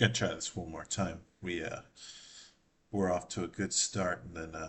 Gonna try this one more time. We're off to a good start, and then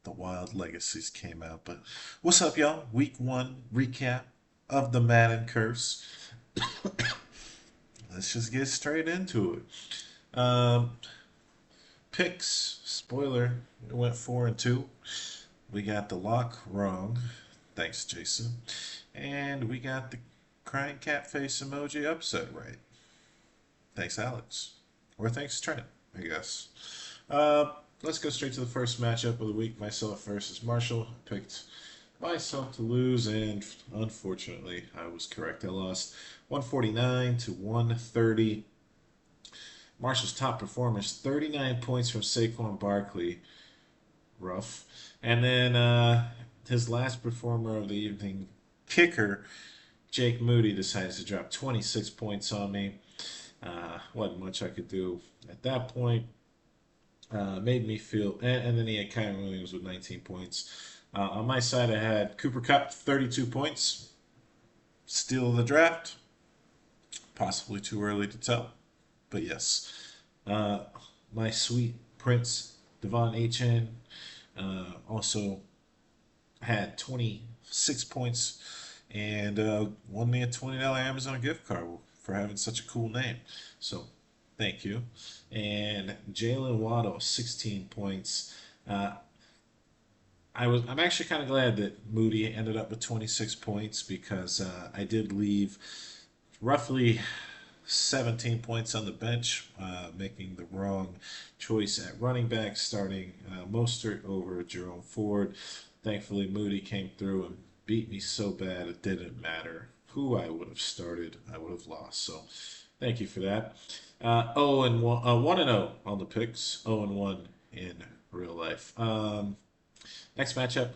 the Wild Legacies came out. But what's up, y'all? Week one recap of the Madden curse. Let's just get straight into it. Picks. Spoiler: we went 4-2. We got the lock wrong. Thanks, Jason. And we got the crying cat face emoji upset right. Thanks, Alex. Or thanks, Trent, I guess. Let's go straight to the first matchup of the week. Myself versus Marshall. I picked myself to lose, and unfortunately, I was correct. I lost 149 to 130. Marshall's top performers, 39 points from Saquon Barkley. Rough. And then his last performer of the evening, kicker, Jake Moody, decided to drop 26 points on me. Wasn't much I could do at that point. Made me feel, and then he had Kyron Williams with 19 points. On my side, I had Cooper Kupp, 32 points. Steal of the draft. Possibly too early to tell, but yes. My sweet Prince, Devon Achane, also had 26 points and won me a $20 Amazon gift card for having such a cool name. So thank you. And Jalen Waddle, 16 points. I'm actually kind of glad that Moody ended up with 26 points because I did leave roughly 17 points on the bench, making the wrong choice at running back, starting Mostert over Jerome Ford. Thankfully, Moody came through and beat me so bad it didn't matter who I would have started. I would have lost. So, thank you for that. 1 and 0 on the picks. 0 and 1 in real life. Next matchup,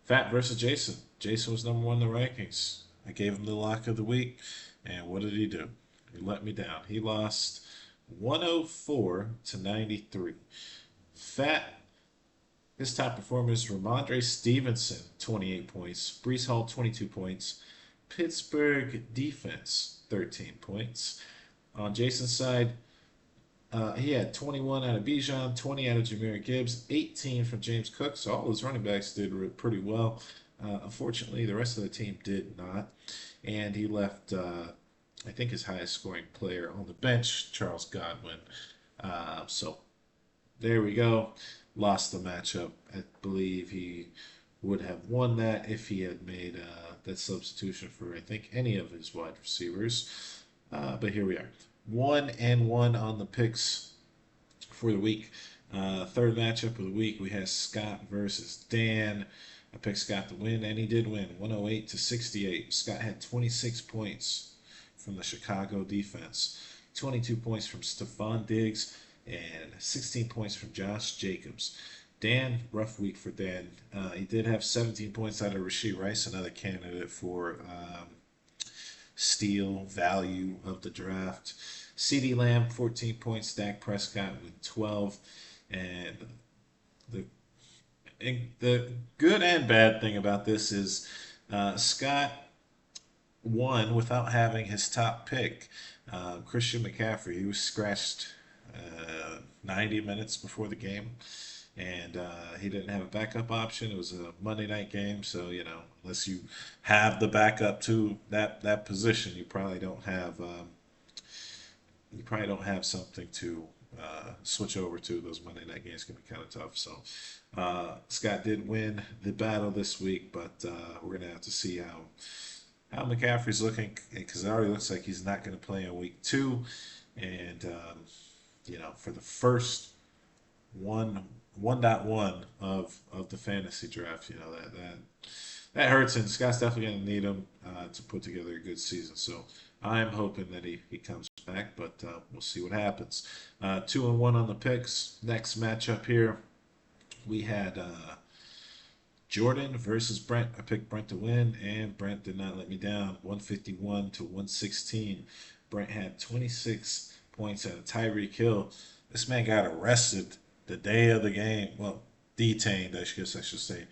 Fat versus Jason. Jason was number one in the rankings. I gave him the lock of the week, and what did he do? He let me down. He lost 104 to 93. Fat, his top performers, Ramondre Stevenson, 28 points. Brees Hall, 22 points. Pittsburgh defense, 13 points. On Jason's side, he had 21 out of Bijan, 20 out of Jahmyr Gibbs, 18 from James Cook. So all his running backs did pretty well. Unfortunately, the rest of the team did not. And he left, I think, his highest scoring player on the bench, Charles Godwin. So there we go. Lost the matchup. I believe he would have won that if he had made that substitution for, I think, any of his wide receivers. But here we are. 1 and 1 on the picks for the week. Third matchup of the week, we have Scott versus Dan. I picked Scott to win, and he did win, 108 to 68. Scott had 26 points from the Chicago defense, 22 points from Stephon Diggs, and 16 points from Josh Jacobs. Dan, rough week for Dan. He did have 17 points out of Rashee Rice, another candidate for steal value of the draft. CeeDee Lamb, 14 points. Dak Prescott with 12. And the the good and bad thing about this is Scott won without having his top pick, Christian McCaffrey. He was scratched 90 minutes before the game, and he didn't have a backup option. It was a Monday night game, so unless you have the backup to that position, you probably don't have something to switch over to. Those Monday night games can be kind of tough. So Scott did win the battle this week, but we're gonna have to see how McCaffrey's looking because it already looks like he's not going to play in week 2, and for the first 1.1 of the fantasy draft, that hurts, and Scott's definitely going to need him to put together a good season. So I'm hoping that he comes back, but we'll see what happens. 2 and 1 on the picks. Next matchup here, we had Jordan versus Brent. I picked Brent to win, and Brent did not let me down. 151 to 116. Brent had 26 points out of Tyreek Hill. This man got arrested the day of the game. Well, detained, I guess I should say.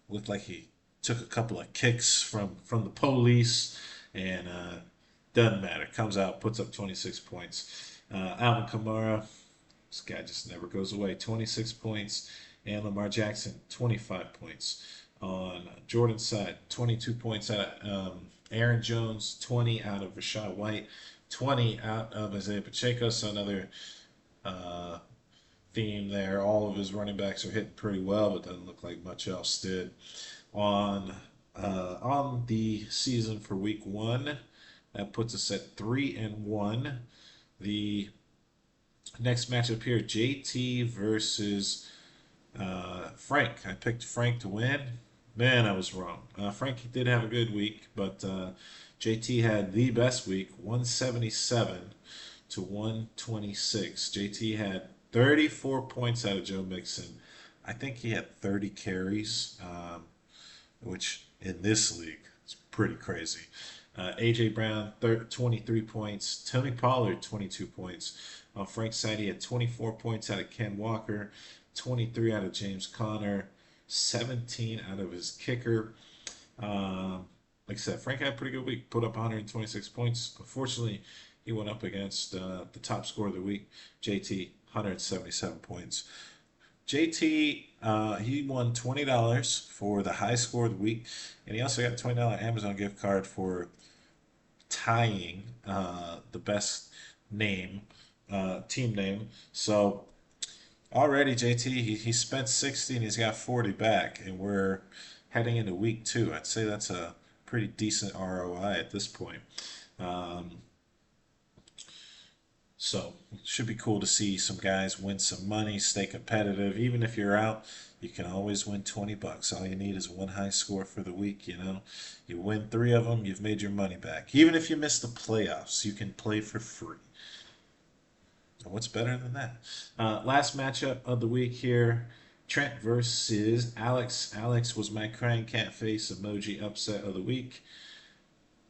Looked like he took a couple of kicks from the police, and Doesn't matter. Comes out, puts up 26 points. Alvin Kamara, this guy just never goes away. 26 points. And Lamar Jackson, 25 points. On Jordan's side, 22 points out of Aaron Jones, 20 out of Rashad White, 20 out of Isaiah Pacheco. So another uh, theme there. All of his running backs are hitting pretty well, but doesn't look like much else did. On the season for week 1, that puts us at 3-1. The next matchup here, JT versus Frank. I picked Frank to win. Man, I was wrong. Frank did have a good week, but JT had the best week, 177 to 126. JT had 34 points out of Joe Mixon. I think he had 30 carries, which in this league is pretty crazy. AJ Brown, 23 points. Tony Pollard, 22 points. On Frank's side, he had 24 points out of Ken Walker, 23 out of James Conner, 17 out of his kicker. Like I said, Frank had a pretty good week, put up 126 points. Unfortunately, he went up against the top scorer of the week, JT, 177 points. JT, he won $20 for the high score of the week, and he also got a $20 Amazon gift card for tying the best name, team name. So already JT, he spent 60 and he's got 40 back, and we're heading into week 2. I'd say that's a pretty decent ROI at this point. Um, so it should be cool to see some guys win some money, stay competitive. Even if you're out, you can always win 20 bucks. All you need is one high score for the week, you know. You win 3 of them, you've made your money back. Even if you miss the playoffs, you can play for free. What's better than that? Last matchup of the week here. Trent versus Alex. Alex was my crying cat face emoji upset of the week.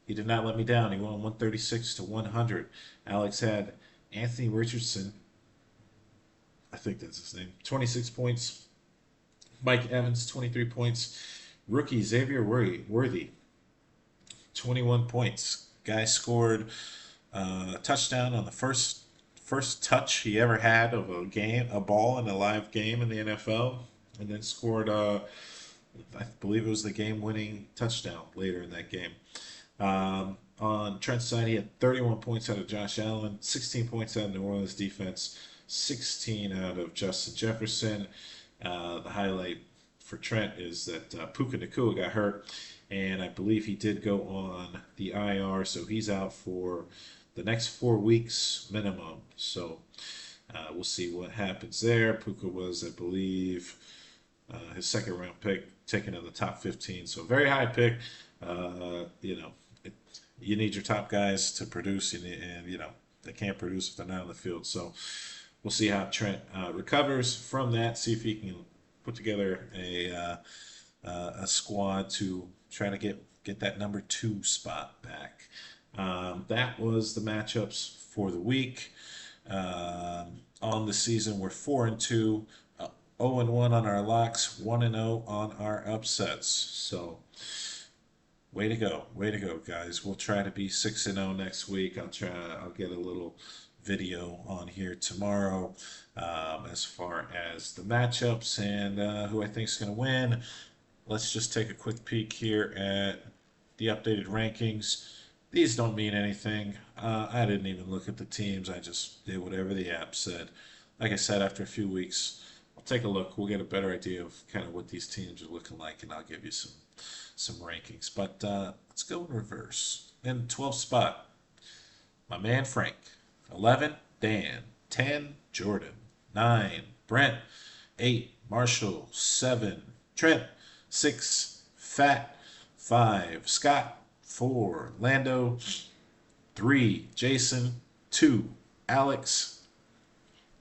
He did not let me down. He won 136 to 100. Alex had Anthony Richardson, I think that's his name, 26 points. Mike Evans, 23 points. Rookie Xavier Worthy, 21 points. Guy scored a touchdown on the first touch he ever had of a ball in a live game in the NFL, and then scored I believe it was the game-winning touchdown later in that game. On Trent's side, he had 31 points out of Josh Allen, 16 points out of New Orleans defense, 16 out of Justin Jefferson. The highlight for Trent is that Puka Nacua got hurt, and I believe he did go on the IR, so he's out for the next 4 weeks minimum. So we'll see what happens there. Puka was, I believe, his second round pick, taken in the top 15, so very high pick. You know, you need your top guys to produce, and you know they can't produce if they're not on the field. So we'll see how Trent recovers from that. See if he can put together a squad to try to get that number 2 spot back. That was the matchups for the week. On the season, we're 4-2, 0-1 on our locks, 1-0 on our upsets. So way to go, guys. We'll try to be 6-0 next week. I'll get a little video on here tomorrow as far as the matchups and who I think is going to win. Let's just take a quick peek here at the updated rankings. These don't mean anything. I didn't even look at the teams. I just did whatever the app said. Like I said, after a few weeks, I'll take a look. We'll get a better idea of kind of what these teams are looking like, and I'll give you some rankings. But let's go in reverse. In the 12th spot, my man Frank. 11, Dan. 10, Jordan. 9, Brent. 8, Marshall. 7, Trent. 6, Fat. 5, Scott. 4, Lando. 3, Jason. 2, Alex.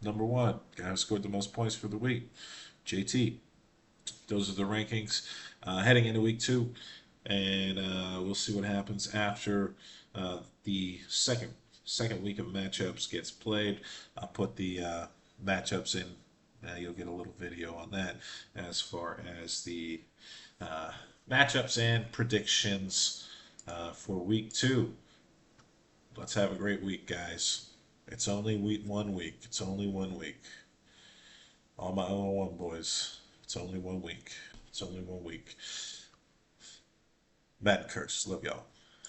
Number 1, guy who scored the most points for the week, JT. Those are the rankings heading into week 2, and we'll see what happens after the second week of matchups gets played. I'll put the matchups in. You'll get a little video on that as far as the matchups and predictions for week 2. Let's have a great week, guys. It's only week 1 week. It's only 1 week. All my 0-1 boys. It's only 1 week. It's only 1 week. Madden curse. Love y'all.